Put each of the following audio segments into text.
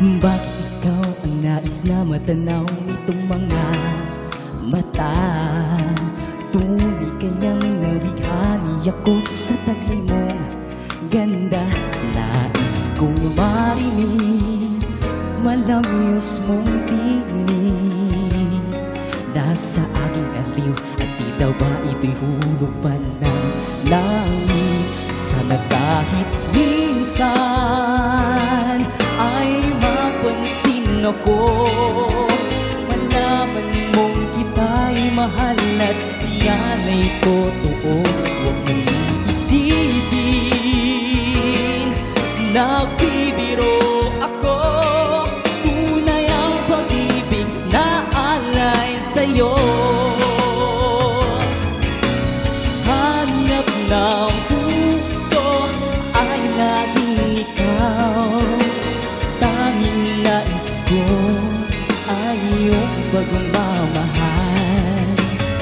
Bakit ikaw ang nais na matanaw nitong mga mata? Tunay kayang nabighani ako sa taglay mong ganda. Nais kong marinig malamyos mong tinig dahil sa aking aliw, at tila ba ito'y hulog pa ng langit? Sana kahit minsan ay mapansin ako, malaman mong kita'y mahal at yan ay totoo. Huwag mong iisipin nagbibiro ako, tunay ang pag-ibig na alay sa'yo. Hanap ng puso ay laging ikaw, tanging nais ko ay iyong pagmamahal.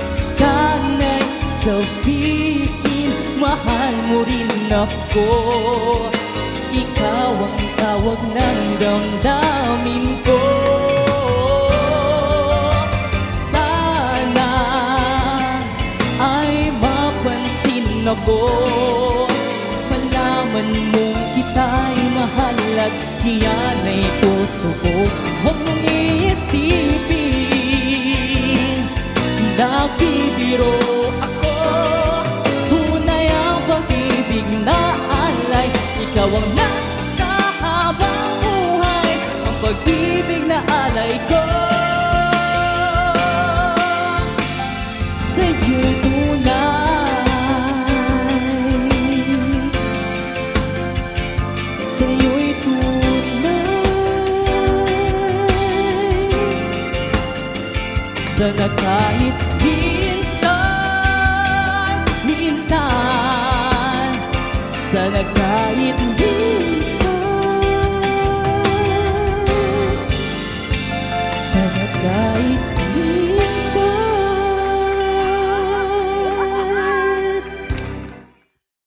Sana'y sabihin mahal mo rin ako, ikaw ang tawag ng damdamin ko. Sana ay mapansin ako, malaman mong kita'y mahal at yan ay totoo. Huwag mong iisipin nagbibiro ako, tunay ang pag-ibig na alay. Ikaw ang nasa habang buhay, ang pag-ibig na alay ko. Sa'yo'y tunay, sa'yo'y tunay. Sana kahit